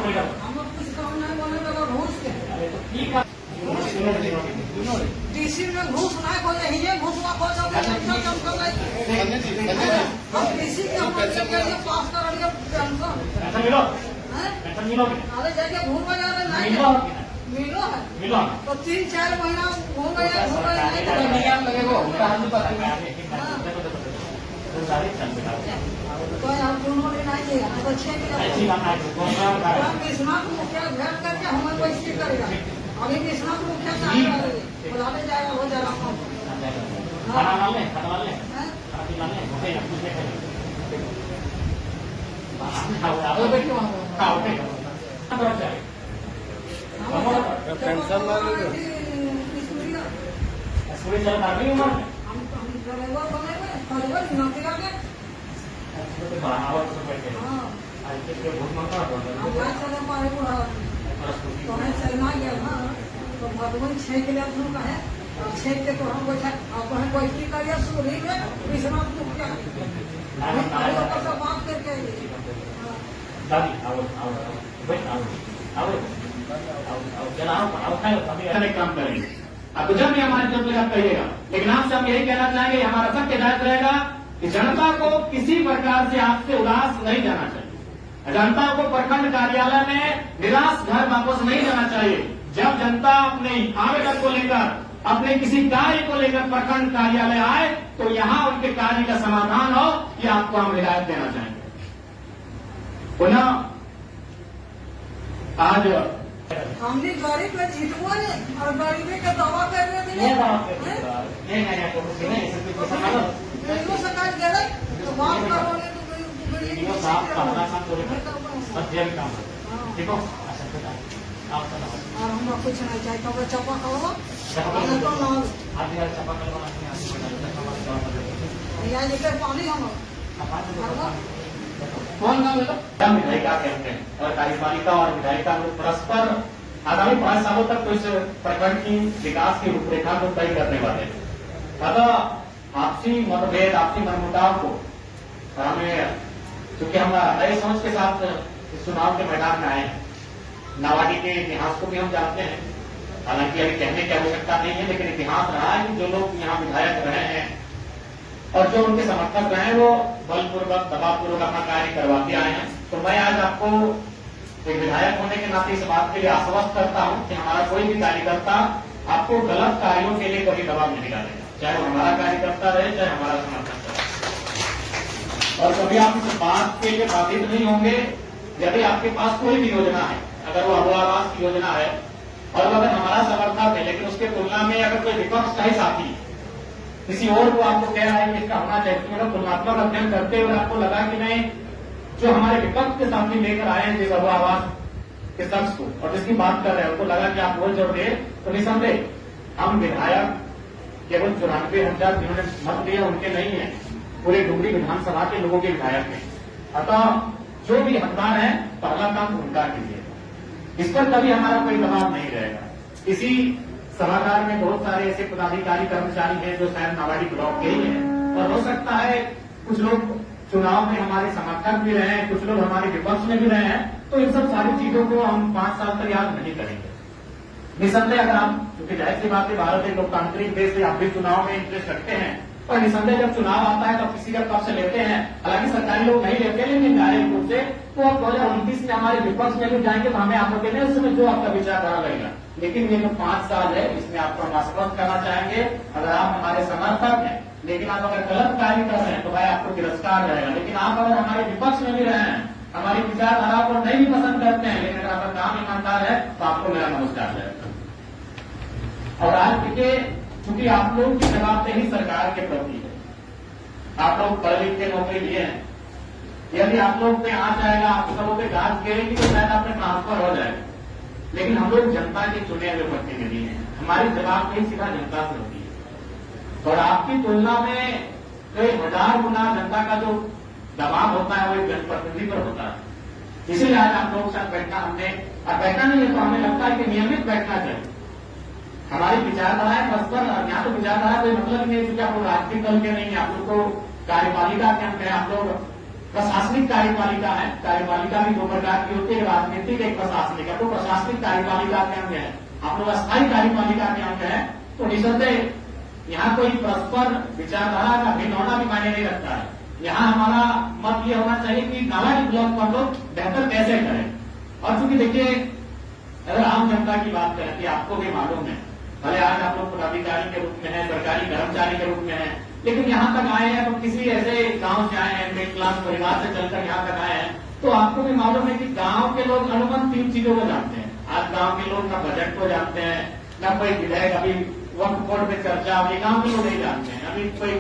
हम कुछ काम नहीं बोले लगा घूस के डीसी में घूस नहीं बोले ही घूसवा खोज हम डीसी के हमारे पास कर रहे अरे जाके घूम गया नहीं मिलो है तो 3-4 महीना घूम गया नहीं लगेगा कोई आप दोनों ने नहीं किया तो 6 विश्वनाथ मुखिया भेंट करके हमें पैसे करेगा अभी विश्वनाथ मुखिया बुलाने जाएगा हो जाएगा तो भगवान छेक लिया का है छेक के तो हम बैठा कोई की करिए सूरी में विश्वनाथ मुखिया बात करके काम करेंगे आपको जब भी हमारे जब आप कहिएगा, लेकिन आपसे हम यही कहना चाहेंगे, हमारा सख्त हिदायत रहेगा कि जनता को किसी प्रकार से आपसे उदास नहीं जाना चाहिए। जनता को प्रखंड कार्यालय में निराश घर वापस नहीं जाना चाहिए। जब जनता अपने आवेदन को लेकर अपने किसी कार्य को लेकर प्रखंड कार्यालय आए तो यहाँ उनके कार्य का समाधान हो, ये आपको हम हिदायत देना चाहेंगे। पुनः आज हमने गरीब का जीतवा ने और गरीबी का दवा कर रहे थे सरकार दे रही तो बात करो ठीक हो और हम कुछ नहीं चाहिए तो चपा करो पानी हम कौन नाम है विधायिका कहते हैं और कार्यपालिका और विधायिका लोग परस्पर आगामी 5 सालों तक तो इस प्रखंड की विकास की रूपरेखा को तय करने वाले हैं। अतः आपसी मतभेद, आपसी मनमुटाव को हमें, क्योंकि हम नए सोच के साथ इस चुनाव के मैदान में आए हैं, नावाडी के इतिहास को भी हम जानते हैं, हालांकि अभी कहने की आवश्यकता नहीं है, लेकिन इतिहास रहा है कि जो लोग यहाँ विधायक रहे हैं और जो उनके समर्थक रहे हैं वो बलपूर्वक दबावपूर्वक अपना कार्य करवाते आए हैं। तो मैं आज आपको एक विधायक होने के नाते इस बात के लिए आश्वस्त करता हूं कि हमारा कोई भी कार्यकर्ता आपको गलत कार्यों के लिए कभी दबाव नहीं डालेगा, चाहे वो हमारा कार्यकर्ता रहे चाहे हमारा समर्थक रहे। और कभी आप इस बात के लिए बाधित नहीं होंगे यदि आपके पास कोई भी योजना है, अगर वो अभू आवास की योजना है और अगर हमारा समर्थक है, लेकिन उसके तुलना में अगर कोई विपक्ष का ही साथी किसी और को आपको कह रहा है कि इसका होना चाहिए, तो तुलनात्मक अध्ययन करते हुए आपको लगा कि नहीं, जो हमारे विपक्ष के सामने लेकर आए हैं जिस अभू आवास के शख्स को और जिसकी बात कर रहे हैं उनको लगा कि आप वोट जोड़ दे, तो निसंदेह हम विधायक केवल 94,000 जिन्होंने मत दिए उनके नहीं है, पूरे डुमरी विधानसभा के लोगों के विधायक हैं। अतः जो भी हकदार है पहला काम उनका कीजिए, इस पर कभी हमारा कोई दबाव नहीं रहेगा। इसी सभागार में बहुत सारे ऐसे पदाधिकारी कर्मचारी हैं जो शायद नावाडी ब्लॉक के ही हैं और हो सकता है कुछ लोग चुनाव में हमारे समर्थक भी रहे हैं, कुछ लोग हमारे विपक्ष में भी रहे हैं, तो इन सब सारी चीजों को हम 5 साल तक याद नहीं करेंगे। निसंदेह अगर आप, क्योंकि जाहिर सी बात है भारत एक लोकतांत्रिक देश है, आप भी चुनाव में इंटरेस्ट रखते हैं और निसंदेह जब चुनाव आता है तब किसी का पक्ष लेते हैं, हालांकि सरकारी लोग नहीं लेते लेकिन डायरेक्ट रूप से, तो अब 2029 में हमारे विपक्ष में भी जाएंगे तो हमें आपको देने उसमें जो आपका विचारधारा रहेगा। लेकिन ये जो 5 साल है इसमें आपको हम आश्वस्त करना चाहेंगे, अगर आप हमारे समर्थक हैं लेकिन आप अगर गलत कार्य कर रहे हैं तो भाई आपको तिरस्कार रहेगा, लेकिन आप अगर हमारे विपक्ष में भी रहे हैं, हमारी विचारधारा को नहीं भी पसंद करते हैं, लेकिन अगर आपका काम ईमानदार है तो आपको मेरा नमस्कार रहेगा। और आज के चूंकि आप लोग की जवाबदेही सरकार के प्रति है, आप लोग पढ़ लिख के नौकरी लिए हैं, यदि आप लोग पे आ जाएगा, आप सबों पे गाज गिरेगी तो शायद आपने ट्रांसफर हो जाएगा, लेकिन हम लोग जनता के चुने हुए प्रतिनिधि हैं, हमारी जवाबदेही सीधा जनता से होती है और आपकी तुलना में कई 1000 गुना जनता का जो दबाव होता है वो एक जनप्रतिनिधि पर होता है। इसीलिए आज आप लोगों के साथ बैठना हमने, और बैठना नहीं है तो हमें लगता है कि नियमित बैठना चाहिए। हमारी विचारधाराएं परस्पर, यहाँ तो विचारधारा कोई मतलब नहीं है क्योंकि आप लोग राजनीतिक दल के नहीं है, आप लोग तो कार्यपालिका के अंदर, आप लोग प्रशासनिक कार्यपालिका है। कार्यपालिका भी दो प्रकार की होती है, राजनीतिक एक प्रशासनिक है। तो प्रशासनिक कार्यपालिका के अंग है, आप लोग अस्थायी कार्यपालिका के अंग है। तो निसंदेह यहाँ कोई परस्पर विचारधारा का भिन्न होना भी मायने नहीं रखता है। यहाँ हमारा मत ये होना चाहिए कि नालागढ़ ब्लॉक को हम लोग बेहतर कैसे करें। और चूंकि देखिए, अगर आम जनता की बात करें कि आपको भी मालूम है, भले आज आप लोग पदाधिकारी के रूप में है, सरकारी कर्मचारी के रूप में है, लेकिन यहाँ तक आए हैं तो किसी ऐसे गांव से आए हैं, मिडिल क्लास परिवार से चलकर यहाँ तक आए हैं, तो आपको भी मालूम है कि गांव के लोग अनुबंध 3 चीजों को जानते हैं। आज गांव के लोग ना बजट को जानते हैं, न कोई विधेयक अभी वक्त बोर्ड में चर्चा अभी गांव के लोग नहीं जानते हैं। अभी कोई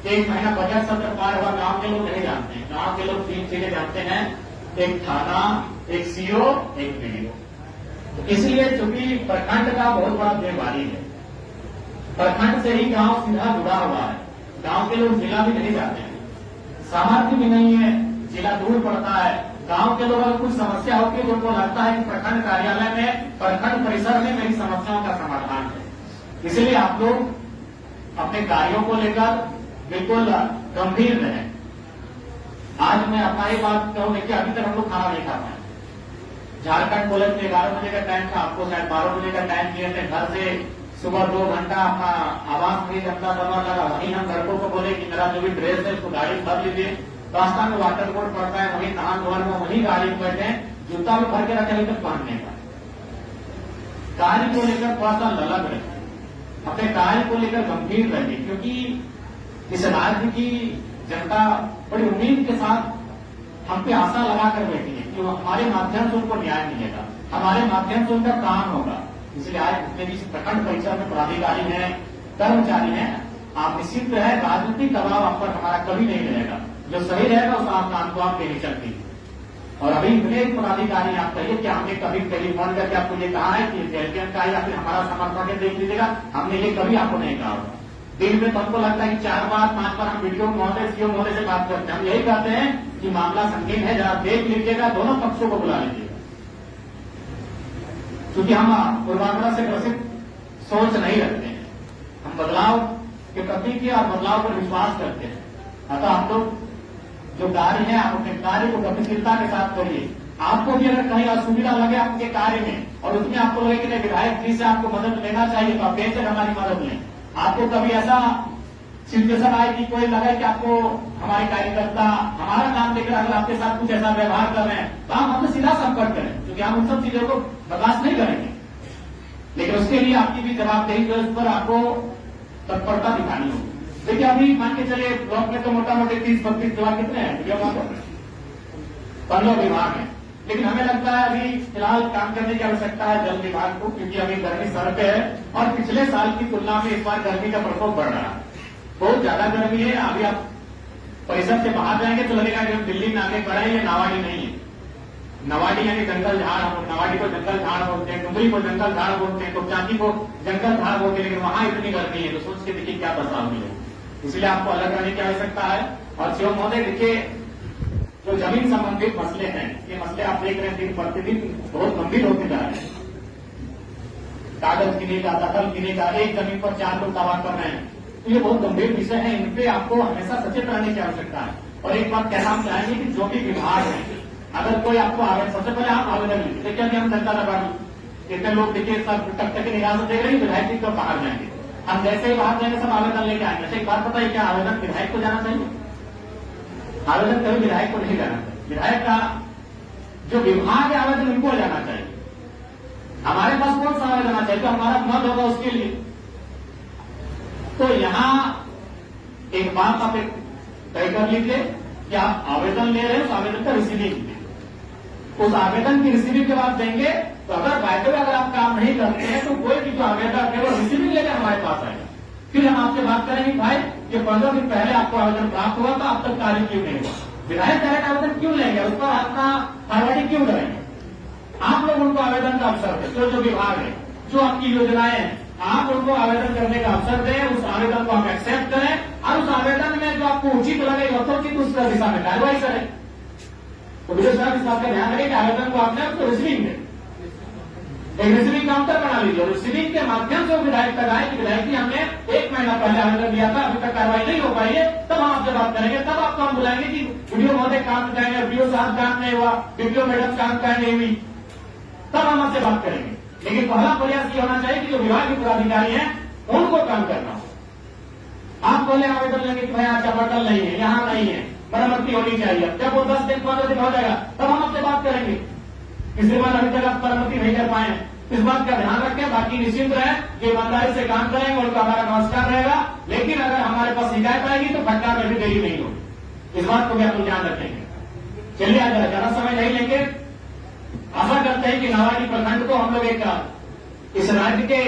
1 महीना बजट सत्र पार हुआ, गांव के लोग नहीं जानते हैं। गांव के लोग 3 चीजें जानते हैं, एक थाना, एक सीओ, एक बीडीओ। तो इसलिए चूंकि प्रखंड का बहुत बड़ा जिम्मेवारी है, प्रखंड से ही गांव सीधा जुड़ा हुआ है। गांव के लोग जिला भी नहीं जाते हैं, सामर्थ्य भी नहीं है, जिला दूर पड़ता है। गांव के लोग अगर कुछ समस्या होती है तो उनको लगता है कि प्रखंड कार्यालय में, प्रखंड परिसर में मेरी समस्याओं का समाधान है। इसलिए आप लोग अपने कार्यों को लेकर बिल्कुल गंभीर रहें। आज मैं अपना ही बात कहूं, देखिए अभी तक हम लोग खाना नहीं खा पाए। झारखंड पुलिस ने 11 बजे का टाइम था, आपको शायद 12 बजे का टाइम दिए थे। घर से सुबह 2 घंटा अपना आवास में जनता करना लगा। वहीं हम लड़कों को बोले कि मेरा जो भी ड्रेस है उसको गाड़ी भर लीजिए, रास्ता में वाटर बोर्ड पड़ता है, वहीं नहा धोने में वहीं गाड़ी में बैठे, जूता भी भर के रखे अभी तक पहनने का। कार्य को लेकर थोड़ा सा ललक रहे, अपने कार्य को लेकर गंभीर रहे, क्योंकि इस राज्य की जनता बड़ी उम्मीद के साथ हम पे आशा लगाकर बैठी है कि हमारे माध्यम से उनको न्याय मिलेगा, हमारे माध्यम से उनका काम होगा। इसलिए आज जितने भी प्रखंड परिसर में पदाधिकारी हैं, कर्मचारी हैं, आप निश्चित है राजनीतिक दबाव आप पर हमारा कभी नहीं रहेगा। जो सही रहेगा उस आप काम को आप लेनी चलती। और अभी इतने पदाधिकारी आप कहिए कि हमने कभी टेलीफोन करके आपको ये कहा है कि एलपीएम का या फिर हमारा समर्थन है देख लीजिएगा, हमने ये कभी आपको नहीं कहा होगा। दिन में तो हमको लगता है कि 4 बार 5 बार हम वीडियो महोदय, सीओ महोदय से बात करते हैं। हम यही कहते हैं कि मामला संगीन है, जरा देख लीजिएगा, दोनों पक्षों को बुला लीजिएगा। क्योंकि हम पूर्वाग्रह से ग्रसित सोच नहीं रखते हैं, हम बदलाव के प्रति की और बदलाव पर विश्वास करते हैं। अतः आप लोग जो कार्य है, आप अपने कार्य को गतिशीलता के साथ करिए। आपको भी अगर कहीं असुविधा लगे आपके कार्य में और उसमें आपको लगे कि नहीं विधायक जी से आपको मदद लेना चाहिए, तो आप बेशक हमारी मदद लें। आपको कभी ऐसा सिचुएशन आए कि कोई लगे कि आपको हमारे कार्यकर्ता हमारा नाम लेकर अगर आपके साथ कुछ ऐसा व्यवहार कर रहे हैं, तो आप हमसे सीधा संपर्क करें, क्योंकि हम उन सब चीजों को बर्दाश्त नहीं करेंगे। लेकिन उसके लिए आपकी भी जवाबदेही जो इस पर आपको तत्परता दिखानी होगी। देखिए अभी मान के चलिए ब्लॉक में तो मोटा मोटी 30-32 विभाग कितने हैं, 15 विभाग हैं। लेकिन हमें लगता है अभी फिलहाल काम करने की आवश्यकता है जल विभाग को, क्योंकि अभी गर्मी सर पे है और पिछले साल की तुलना में इस बार गर्मी का प्रकोप बढ़ रहा है, बहुत ज्यादा गर्मी है। अभी आप परिसर से बाहर जाएंगे तो लगेगा कि दिल्ली में आगे बढ़ा है, ये नावाडी नहीं है। नवाडी यानी जंगल झाड़, हम नवाडी को जंगल झाड़ बोलते हैं, डुमरी को जंगल झाड़ बोलते हैं, तो चांदी को जंगल झाड़ बोलते हैं, लेकिन वहां इतनी गर्मी है, तो सोच के देखिए क्या दशा हुई है। इसलिए आपको अलग रहने की आवश्यकता है। और सीओ महोदय देखिए, जो जमीन संबंधित मसले हैं, ये मसले आप देख रहे हैं दिन प्रतिदिन बहुत गंभीर होते जा रहे हैं। कागज गिने का, दखल गिने का, एक जमीन पर 4 लोग दावा कर रहे हैं, तो ये बहुत गंभीर विषय है। इन पे आपको हमेशा सचेत रहने की आवश्यकता है। और एक बात कहना हम चाहेंगे कि जो भी विभाग है, अगर कोई आपको आवेदन, सबसे पहले आप आवेदन लीजिए। देखिए अभी हम जनता दरबार कितने लोग देखिए सब टक की निगाह से देख रहे हैं, विधायक जी कब बाहर जाएंगे। हम जैसे ही बाहर जाएंगे सब आवेदन लेके आएंगे। अच्छा एक बात पता है क्या, आवेदन विधायक को जाना चाहिए? आवेदन कभी विधायक को नहीं जाना चाहिए। विधायक का जो विभाग है आवेदन उनको जाना चाहिए। हमारे पास कौन सा आवेदन आना चाहिए, तो हमारा मत होगा उसके लिए। तो यहां एक बात आप तय कर लीजिए कि आप आवेदन ले रहे हैं, उस आवेदन का रिसीविंग, उस आवेदन की रिसीविंग के बाद देंगे। तो अगर बाय द वे अगर आप काम नहीं करते हैं तो कोई भी जो आवेदन है वो रिसीविंग लेकर हमारे पास आएगा। फिर हम आपसे बात करेंगे भाई कि 15 दिन पहले आपको आवेदन प्राप्त हुआ था, अब तक कार्य क्यों नहीं हुआ, विधायक डायरेक्ट आवेदन क्यों लेंगे, उस पर अपना फॉरवर्डिंग क्यों करेंगे। आप लोग उनको आवेदन का अवसर दें, जो विभाग है, जो आपकी योजनाएं हैं, आप उनको आवेदन करने का अवसर दें, उस आवेदन को आप एक्सेप्ट करें और उस आवेदन में जो आपको उचित लगे यथोचित उस दिशा में कार्रवाई करें। तो विजय साहब इस बात का ध्यान रखें कि आवेदन को आपने उसको रिसीविंग दें। एक रिसीविंग काउंटर बना लीजिए। रिसीविंग के माध्यम से विधायक तक आए कि विधायक जी हमने 1 महीना पहले आवेदन दिया था, अभी तक कार्रवाई नहीं हो पाई है, तब हम आपसे बात करेंगे। तब आपको हम बुलाएंगे कि वीडियो महोदय काम जाएंगे, वीडियो साहब काम नहीं हुआ, वीडियो मैडम काम का नहीं हुई, तब हम आपसे बात करेंगे। लेकिन पहला प्रयास ये होना चाहिए कि जो विभाग के पदाधिकारी हैं उनको काम करना हो। आप पहले आवेदन लेंगे कि भाई यहाँ चापाकल नहीं है, यहाँ नहीं है, मरम्मती होनी चाहिए। जब वो 10 दिन 15 दिन हो जाएगा तब हम आपसे बात करेंगे। इसके बाद अभी तक आप मरम्मती नहीं कर पाए, इस बात का ध्यान रखें। बाकी निश्चिंत रहे कि ईमानदारी से काम करेंगे, उनका हमारा नमस्कार रहेगा। लेकिन अगर हमारे पास शिकायत आएगी तो फटकार में भी देरी नहीं होगी, इस बात को भी आप लोग ध्यान रखेंगे। चलिए आज ज्यादा समय नहीं लेंगे। आशा करते हैं कि नावाडी प्रखंड को हम लोग एक इस राज्य के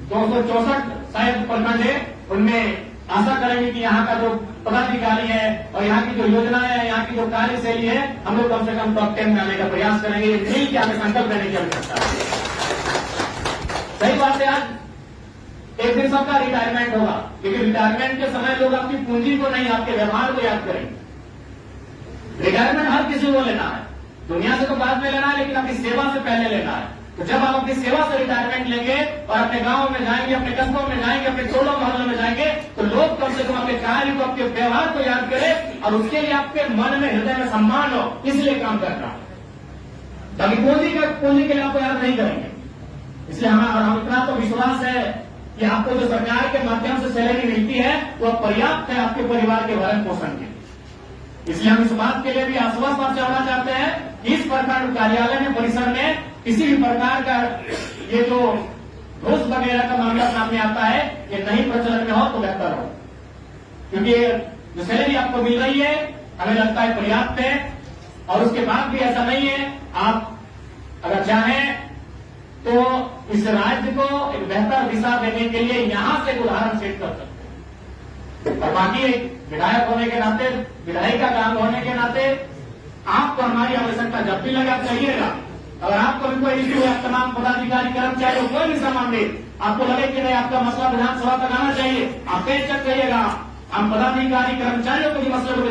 264 शायद प्रखंड है, उनमें आशा करेंगे कि यहाँ का जो पदाधिकारी है और यहाँ की जो योजनाएं है, यहाँ की जो कार्यशैली है, हम लोग कम से कम टॉप 10 में आने का प्रयास करेंगे। ये मिल के हमें संकल्प लेने की आवश्यकता है। सही बात है, आज एक दिन सबका रिटायरमेंट होगा, लेकिन रिटायरमेंट के समय लोग आपकी पूंजी को नहीं, आपके व्यवहार को याद करेंगे। रिटायरमेंट हर किसी को लेना है, दुनिया से तो बाद में लेना है, लेकिन अपनी सेवा से पहले लेना है। तो जब आप अपनी सेवा से रिटायरमेंट लेंगे और अपने गांव में जाएंगे, अपने कस्बों में जाएंगे, अपने टोलों मोहल्लों में जाएंगे, तो लोग कम से कम आपके कार्य को, आपके व्यवहार को याद करें और उसके लिए आपके मन में, हृदय में सम्मान हो, इसलिए काम करना है। बाकी पूंजी के लिए आपको याद नहीं करेंगे। इसलिए हम इतना तो विश्वास है कि आपको जो सरकार के माध्यम से सैलरी मिलती है वो पर्याप्त है आपके परिवार के भरण पोषण के। इसलिए हम इस बात के लिए भी आश्वस्त आपसे होना चाहते हैं कि इस प्रखंड कार्यालय में, परिसर में किसी भी प्रकार का ये जो घूस वगैरह का मामला सामने आता है, ये नहीं प्रचलन में हो तो बेहतर हो। क्योंकि जो सैलरी आपको मिल रही है हमें लगता है पर्याप्त है, और उसके बाद भी ऐसा नहीं है। आप अगर चाहें तो इस राज्य को एक बेहतर दिशा देने के लिए यहां से उदाहरण सेट कर सकते हैं। और बाकी विधायक होने के नाते, विधायिका काम होने के नाते आपको हमारी आवश्यकता जब भी लगा चाहिएगा। अगर आपको भी कोई इश्यू है, तमाम पदाधिकारी कर्मचारी कोई भी संबंधित आपको लगे कि नहीं आपका मसला विधानसभा तक आना चाहिए, आप पेश तक कहिएगा। हम पदाधिकारी कर्मचारियों को भी मसले को